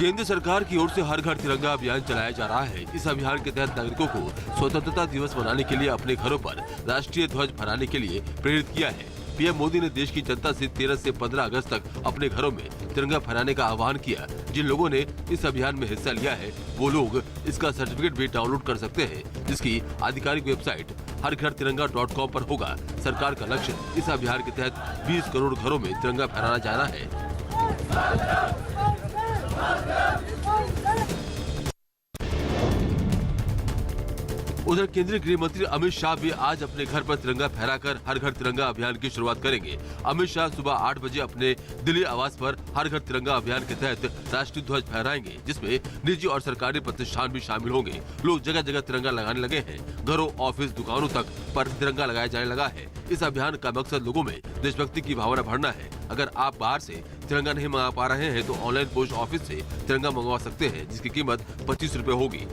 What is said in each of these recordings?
केंद्र सरकार की ओर से हर घर तिरंगा अभियान चलाया जा रहा है। इस अभियान के तहत नागरिकों को स्वतंत्रता दिवस मनाने के लिए अपने घरों पर राष्ट्रीय ध्वज फहराने के लिए प्रेरित किया है। पीएम मोदी ने देश की जनता से 13 से 15 अगस्त तक अपने घरों में तिरंगा फहराने का आह्वान किया। जिन लोगों ने इस अभियान में हिस्सा लिया है वो लोग इसका सर्टिफिकेट भी डाउनलोड कर सकते हैं, जिसकी आधिकारिक वेबसाइट हरघरतिरंगा.com पर होगा। सरकार का लक्ष्य इस अभियान के तहत 20 करोड़ घरों में तिरंगा फहराना जाना है। उधर केंद्रीय गृह मंत्री अमित शाह भी आज अपने घर पर तिरंगा फहराकर हर घर तिरंगा अभियान की शुरुआत करेंगे। अमित शाह सुबह 8 बजे अपने दिल्ली आवास पर हर घर तिरंगा अभियान के तहत राष्ट्रीय ध्वज फहराएंगे, जिसमें निजी और सरकारी प्रतिष्ठान भी शामिल होंगे। लोग जगह जगह तिरंगा लगाने लगे हैं। घरों, ऑफिस, दुकानों तक पर तिरंगा लगाया जाने लगा है। इस अभियान का मकसद लोगों में देशभक्ति की भावना भरना है। अगर आप बाहर से तिरंगा नहीं मंगा पा रहे हैं तो ऑनलाइन पोस्ट ऑफिस से तिरंगा मंगवा सकते हैं, जिसकी कीमत 25 रुपए होगी।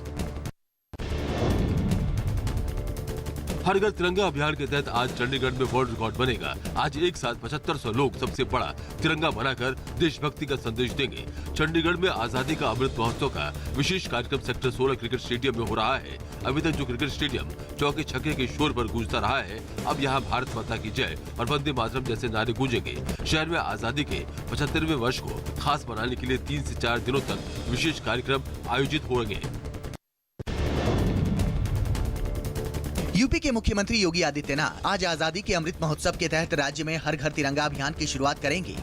हर घर तिरंगा अभियान के तहत आज चंडीगढ़ में वर्ल्ड रिकॉर्ड बनेगा। आज एक साथ 7500 लोग सबसे बड़ा तिरंगा बनाकर देशभक्ति का संदेश देंगे। चंडीगढ़ में आजादी का अमृत महोत्सव का विशेष कार्यक्रम सेक्टर 16 क्रिकेट स्टेडियम में हो रहा है। अभी तक जो क्रिकेट स्टेडियम चौके छक्के के शोर पर गूंजता रहा है, अब यहाँ भारत माता की जय और वंदे मातरम जैसे नारे गूंजेंगे। शहर में आजादी के 75वें वर्ष को खास मनाने के लिए 3 से 4 दिनों तक विशेष कार्यक्रम आयोजित होंगे। यूपी के मुख्यमंत्री योगी आदित्यनाथ आज आजादी के अमृत महोत्सव के तहत राज्य में हर घर तिरंगा अभियान की शुरुआत करेंगे।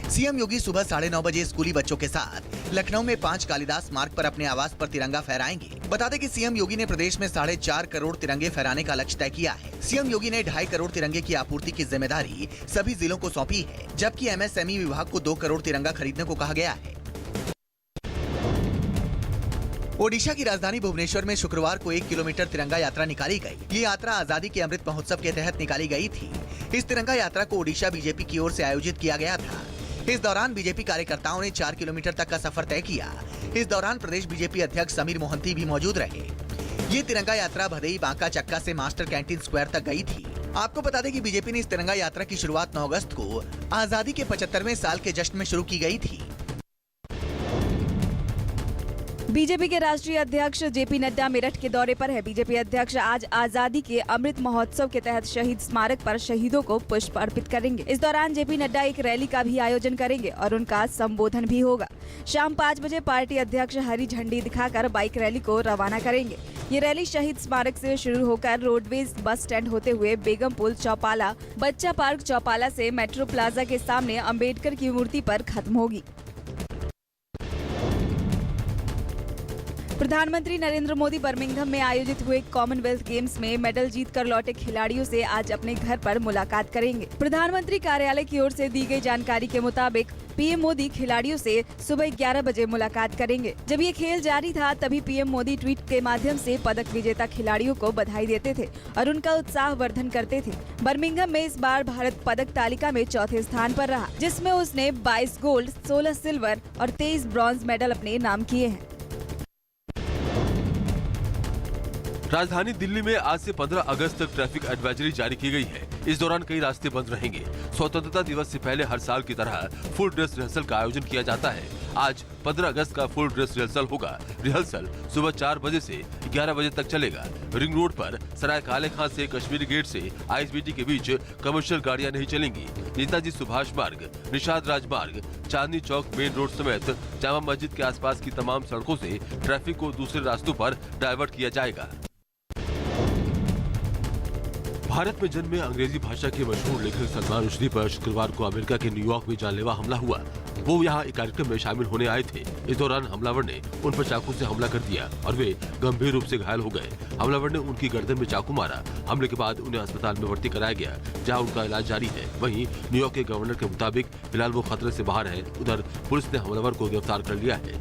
सीएम योगी सुबह 9:30 बजे स्कूली बच्चों के साथ लखनऊ में 5 कालिदास मार्ग पर अपने आवास पर तिरंगा फहराएंगे। बता दें कि सीएम योगी ने प्रदेश में 4.5 करोड़ तिरंगे फहराने का लक्ष्य तय किया है। सीएम योगी ने 2.5 करोड़ तिरंगे की आपूर्ति की जिम्मेदारी सभी जिलों को सौंपी है, जबकि एमएसएमई विभाग को 2 करोड़ तिरंगा खरीदने को कहा गया है। ओडिशा की राजधानी भुवनेश्वर में शुक्रवार को 1 किलोमीटर तिरंगा यात्रा निकाली गई। ये यात्रा आजादी के अमृत महोत्सव के तहत निकाली गई थी। इस तिरंगा यात्रा को ओडिशा बीजेपी की ओर से आयोजित किया गया था। इस दौरान बीजेपी कार्यकर्ताओं ने 4 किलोमीटर तक का सफर तय किया। इस दौरान प्रदेश बीजेपी अध्यक्ष समीर मोहंती भी मौजूद रहे। ये तिरंगा यात्रा भदई, बांका, चक्का से मास्टर कैंटीन स्क्वायर तक गई थी। आपको बता दें कि बीजेपी ने इस तिरंगा यात्रा की शुरुआत 9 अगस्त को आजादी के 75वें साल के जश्न में शुरू की गई थी। बीजेपी के राष्ट्रीय अध्यक्ष जेपी नड्डा मेरठ के दौरे पर है। बीजेपी अध्यक्ष आज आजादी के अमृत महोत्सव के तहत शहीद स्मारक पर शहीदों को पुष्प अर्पित करेंगे। इस दौरान जेपी नड्डा एक रैली का भी आयोजन करेंगे और उनका संबोधन भी होगा। शाम 5 बजे पार्टी अध्यक्ष हरी झंडी दिखाकर बाइक रैली को रवाना करेंगे। ये रैली शहीद स्मारक से शुरू होकर रोडवेज बस स्टैंड होते हुए बेगम पुल चौपाला, बच्चा पार्क चौपाला से मेट्रो प्लाजा के सामने अम्बेडकर की मूर्ति पर खत्म होगी। प्रधानमंत्री नरेंद्र मोदी बर्मिंघम में आयोजित हुए कॉमनवेल्थ गेम्स में मेडल जीतकर लौटे खिलाड़ियों से आज अपने घर पर मुलाकात करेंगे। प्रधानमंत्री कार्यालय की ओर से दी गई जानकारी के मुताबिक पीएम मोदी खिलाड़ियों से सुबह 11 बजे मुलाकात करेंगे। जब ये खेल जारी था तभी पीएम मोदी ट्वीट के माध्यम से पदक विजेता खिलाड़ियों को बधाई देते थे और उनका उत्साह वर्धन करते थे। बर्मिंघम में इस बार भारत पदक तालिका में चौथे स्थान पर रहा, जिसमें उसने 22 गोल्ड, 16 सिल्वर और 23 ब्रॉन्ज मेडल अपने नाम किए हैं। राजधानी दिल्ली में आज से 15 अगस्त तक ट्रैफिक एडवाइजरी जारी की गई है। इस दौरान कई रास्ते बंद रहेंगे। स्वतंत्रता दिवस से पहले हर साल की तरह फुल ड्रेस रिहर्सल का आयोजन किया जाता है। आज 15 अगस्त का फुल ड्रेस रिहर्सल होगा। रिहर्सल सुबह 4 बजे से 11 बजे तक चलेगा। रिंग रोड पर सराय काले खां से कश्मीरी गेट से आईएसबीटी के बीच कमर्शियल गाड़ियां नहीं चलेंगी। नेताजी सुभाष मार्ग, निषाद राजमार्ग, चांदनी चौक मेन रोड समेत जामा मस्जिद के आसपास की तमाम सड़कों से ट्रैफिक को दूसरे रास्तों पर डाइवर्ट किया जाएगा। भारत में जन्मे अंग्रेजी भाषा के मशहूर लेखक सलमान रुश्दी पर शुक्रवार को अमेरिका के न्यूयॉर्क में जानलेवा हमला हुआ। वो यहाँ एक कार्यक्रम में शामिल होने आए थे। इस दौरान हमलावर ने उन पर चाकू से हमला कर दिया और वे गंभीर रूप से घायल हो गए। हमलावर ने उनकी गर्दन में चाकू मारा। हमले के बाद उन्हें अस्पताल में भर्ती कराया गया, जहाँ उनका इलाज जारी है। वहीं न्यूयॉर्क के गवर्नर के मुताबिक फिलहाल वो खतरे से बाहर है। उधर पुलिस ने हमलावर को गिरफ्तार कर लिया है।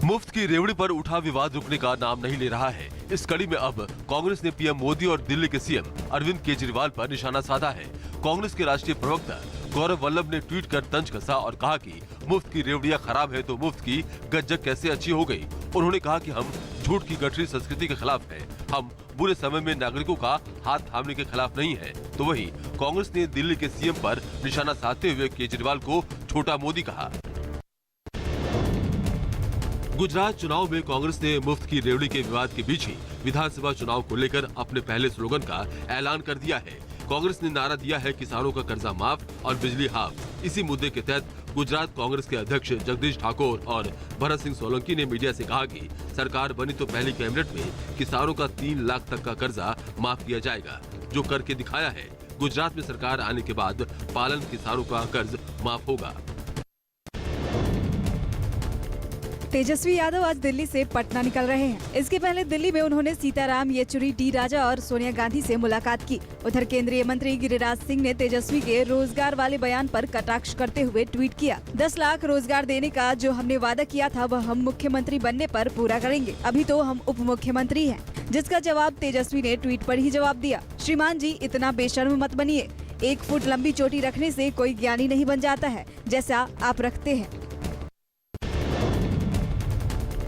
मुफ्त की रेवड़ी पर उठा विवाद रुकने का नाम नहीं ले रहा है। इस कड़ी में अब कांग्रेस ने पीएम मोदी और दिल्ली के सीएम अरविंद केजरीवाल पर निशाना साधा है। कांग्रेस के राष्ट्रीय प्रवक्ता गौरव वल्लभ ने ट्वीट कर तंज कसा और कहा कि मुफ्त की रेवड़ियां खराब है तो मुफ्त की गज्जक कैसे अच्छी हो गई। उन्होंने कहा कि हम झूठ की गठरी संस्कृति के खिलाफ हैं। हम बुरे समय में नागरिकों का हाथ थामने के खिलाफ नहीं है। तो वहीं कांग्रेस ने दिल्ली के सीएम पर निशाना साधते हुए केजरीवाल को छोटा मोदी कहा। गुजरात चुनाव में कांग्रेस ने मुफ्त की रेवड़ी के विवाद के बीच ही विधानसभा चुनाव को लेकर अपने पहले स्लोगन का ऐलान कर दिया है। कांग्रेस ने नारा दिया है किसानों का कर्जा माफ और बिजली हाफ। इसी मुद्दे के तहत गुजरात कांग्रेस के अध्यक्ष जगदीश ठाकुर और भरत सिंह सोलंकी ने मीडिया से कहा कि सरकार बनी तो पहली कैबिनेट में किसानों का 3 लाख तक का कर्जा माफ किया जाएगा, जो करके दिखाया है। गुजरात में सरकार आने के बाद पालन किसानों का कर्ज माफ होगा। तेजस्वी यादव आज दिल्ली से पटना निकल रहे हैं। इसके पहले दिल्ली में उन्होंने सीताराम येचुरी, डी राजा और सोनिया गांधी से मुलाकात की। उधर केंद्रीय मंत्री गिरिराज सिंह ने तेजस्वी के रोजगार वाले बयान पर कटाक्ष करते हुए ट्वीट किया, 10 लाख रोजगार देने का जो हमने वादा किया था वह हम मुख्यमंत्री बनने पर पूरा करेंगे। अभी तो हम उप मुख्यमंत्री हैं। जिसका जवाब तेजस्वी ने ट्वीट पर ही जवाब दिया, श्रीमान जी इतना बेशर्म मत बनिए। 1 फुट लंबी चोटी रखने से कोई ज्ञानी नहीं बन जाता है, जैसा आप रखते हैं।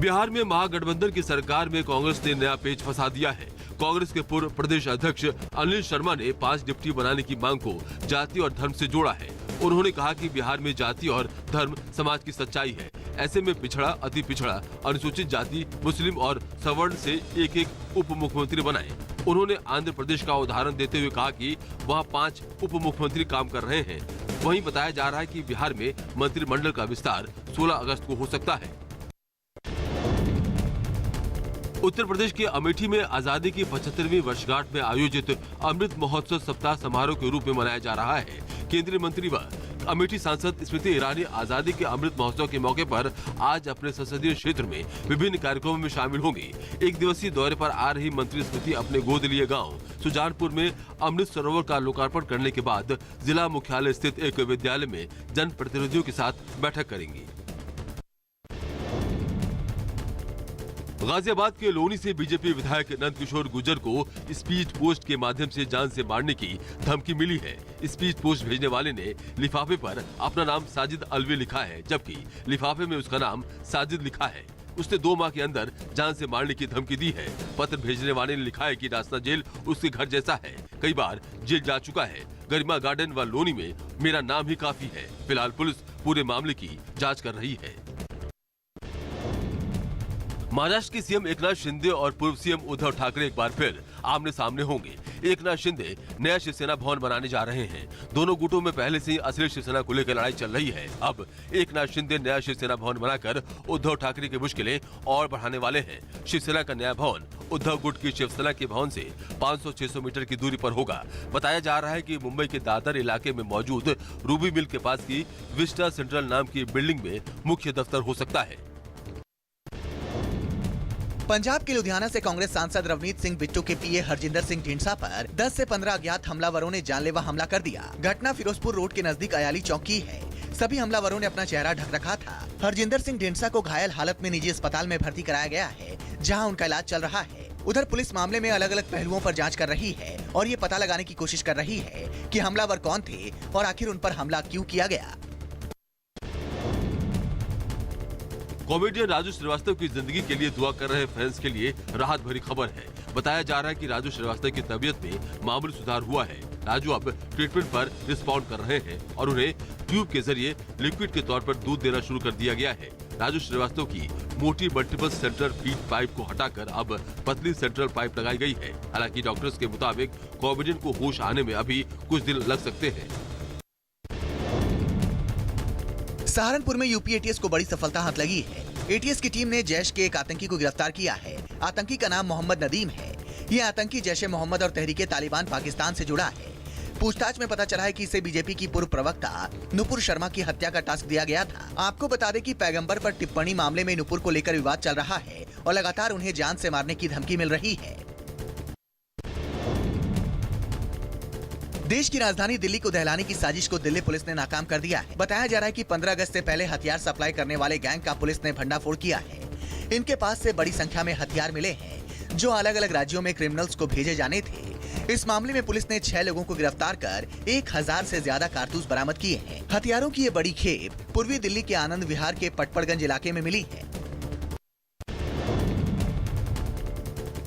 बिहार में महागठबंधन की सरकार में कांग्रेस ने नया पेच फंसा दिया है। कांग्रेस के पूर्व प्रदेश अध्यक्ष अनिल शर्मा ने 5 डिप्टी बनाने की मांग को जाति और धर्म से जोड़ा है। उन्होंने कहा कि बिहार में जाति और धर्म समाज की सच्चाई है। ऐसे में पिछड़ा, अति पिछड़ा, अनुसूचित जाति, मुस्लिम और सवर्ण से एक उप मुख्यमंत्री बनाए। उन्होंने आंध्र प्रदेश का उदाहरण देते हुए कहा कि वहाँ 5 उप मुख्यमंत्री काम कर रहे हैं। वहीं बताया जा रहा है कि बिहार में मंत्रिमंडल का विस्तार 16 अगस्त को हो सकता है। उत्तर प्रदेश के अमेठी में आजादी की 75वीं वर्षगांठ में आयोजित अमृत महोत्सव सप्ताह समारोह के रूप में मनाया जा रहा है। केंद्रीय मंत्री व अमेठी सांसद स्मृति ईरानी आजादी के अमृत महोत्सव के मौके पर आज अपने संसदीय क्षेत्र में विभिन्न कार्यक्रमों में शामिल होंगी। 1 दिवसीय दौरे पर आ रही मंत्री स्मृति अपने गोद लिए गांव सुजानपुर में अमृत सरोवर का लोकार्पण करने के बाद जिला मुख्यालय स्थित एक विद्यालय में जन प्रतिनिधियों के साथ बैठक करेंगी। गाजियाबाद के लोनी से बीजेपी विधायक नंद किशोर गुर्जर को स्पीड पोस्ट के माध्यम से जान से मारने की धमकी मिली है। स्पीड पोस्ट भेजने वाले ने लिफाफे पर अपना नाम साजिद अलवी लिखा है, जबकि लिफाफे में उसका नाम साजिद लिखा है। उसने 2 माह के अंदर जान से मारने की धमकी दी है। पत्र भेजने वाले ने लिखा है कि रास्ता जेल उसके घर जैसा है, कई बार जेल जा चुका है। गरिमा गार्डन व लोनी में मेरा नाम ही काफी है। फिलहाल पुलिस पूरे मामले की जाँच कर रही है। महाराष्ट्र के सीएम एकनाथ शिंदे और पूर्व सीएम उद्धव ठाकरे एक बार फिर आमने सामने होंगे। एकनाथ शिंदे नया शिवसेना भवन बनाने जा रहे हैं। दोनों गुटों में पहले से ही असली शिवसेना को लेकर लड़ाई चल रही है। अब एकनाथ शिंदे नया शिवसेना भवन बनाकर उद्धव ठाकरे की मुश्किलें और बढ़ाने वाले हैं। शिवसेना का नया भवन उद्धव गुट की शिवसेना के भवन से 500-600 मीटर की दूरी पर होगा। बताया जा रहा है कि मुंबई के दादर इलाके में मौजूद रूबी मिल के पास की विस्टा सेंट्रल नाम की बिल्डिंग में मुख्य दफ्तर हो सकता है। पंजाब के लुधियाना से कांग्रेस सांसद रवनीत सिंह बिट्टू के पीए हरजिंदर सिंह ढींढसा पर 10 से 15 अज्ञात हमलावरों ने जानलेवा हमला कर दिया। घटना फिरोजपुर रोड के नजदीक अयाली चौक की है। सभी हमलावरों ने अपना चेहरा ढक रखा था। हरजिंदर सिंह ढींढसा को घायल हालत में निजी अस्पताल में भर्ती कराया गया है, जहां उनका इलाज चल रहा है। उधर पुलिस मामले में अलग अलग पहलुओं पर जांच कर रही है और ये पता लगाने की कोशिश कर रही है कि हमलावर कौन थे और आखिर उन पर हमला क्यों किया गया। कॉमेडियन राजू श्रीवास्तव की जिंदगी के लिए दुआ कर रहे फैंस के लिए राहत भरी खबर है। बताया जा रहा है कि राजू श्रीवास्तव की तबीयत में मामूली सुधार हुआ है। राजू अब ट्रीटमेंट पर रिस्पॉन्ड कर रहे हैं और उन्हें ट्यूब के जरिए लिक्विड के तौर पर दूध देना शुरू कर दिया गया है। राजू श्रीवास्तव की मोटी मल्टीपल सेंट्रल फीड पाइप को हटाकर अब पतली सेंट्रल पाइप लगाई गई है। हालांकि डॉक्टर्स के मुताबिक कॉमेडियन को होश आने में अभी कुछ दिन लग सकते हैं। सहारनपुर में यूपी एटीएस को बड़ी सफलता हाथ लगी है। एटीएस की टीम ने जैश के एक आतंकी को गिरफ्तार किया है। आतंकी का नाम मोहम्मद नदीम है। ये आतंकी जैश ए मोहम्मद और तहरीके तालिबान पाकिस्तान से जुड़ा है। पूछताछ में पता चला है कि इसे बीजेपी की पूर्व प्रवक्ता नुपुर शर्मा की हत्या का टास्क दिया गया था। आपको बता दें कि पैगंबर पर टिप्पणी मामले में नुपुर को लेकर विवाद चल रहा है और लगातार उन्हें जान से मारने की धमकी मिल रही है। देश की राजधानी दिल्ली को दहलाने की साजिश को दिल्ली पुलिस ने नाकाम कर दिया है। बताया जा रहा है कि 15 अगस्त से पहले हथियार सप्लाई करने वाले गैंग का पुलिस ने भंडाफोड़ किया है। इनके पास से बड़ी संख्या में हथियार मिले हैं जो अलग अलग राज्यों में क्रिमिनल्स को भेजे जाने थे। इस मामले में पुलिस ने 6 लोगों को गिरफ्तार कर 1000 से ज्यादा कारतूस बरामद किए हैं। हथियारों की ये बड़ी खेप पूर्वी दिल्ली के आनंद विहार के पटपड़गंज इलाके में मिली है।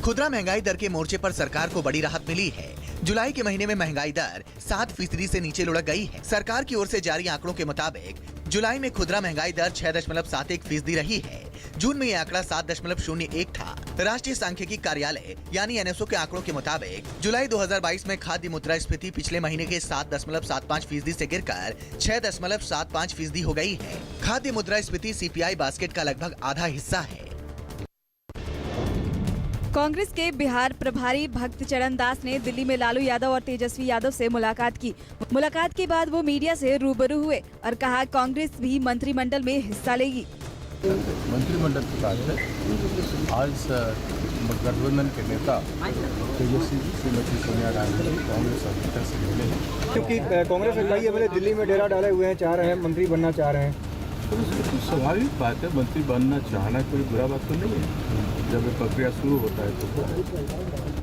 खुदरा महंगाई दर के मोर्चे पर सरकार को बड़ी राहत मिली है। जुलाई के महीने में महंगाई दर 7% से नीचे लुढ़क गई है। सरकार की ओर से जारी आंकड़ों के मुताबिक जुलाई में खुदरा महंगाई दर 6.71% रही है। जून में ये आंकड़ा 7.01 था। राष्ट्रीय सांख्यिकी कार्यालय यानी एनएसओ के आंकड़ों के मुताबिक जुलाई 2022 में खाद्य मुद्रास्फीति पिछले महीने के 7.75% से गिरकर 6.75% हो गई है। खाद्य मुद्रास्फीति सीपीआई बास्केट का लगभग आधा हिस्सा है। कांग्रेस के बिहार प्रभारी भक्त चरण दास ने दिल्ली में लालू यादव और तेजस्वी यादव से मुलाकात की। मुलाकात के बाद वो मीडिया से रूबरू हुए और कहा कांग्रेस भी मंत्रिमंडल में हिस्सा लेगी। मंत्रिमंडल की बात है। आज गठबंधन के नेता तेजस्वी श्रीमती सोनिया गांधी जी कांग्रेस अध्यक्ष से मिले हैं, क्योंकि कांग्रेस के कई एमएलए दिल्ली में डेरा डाले हुए हैं, चाह रहे हैं मंत्री बनना चाह रहे हैं। तो बिल्कुल स्वाभाविक बात है, मंत्री बनना चाहना कोई बुरा बात तो नहीं है। जब ये प्रक्रिया शुरू होता है तो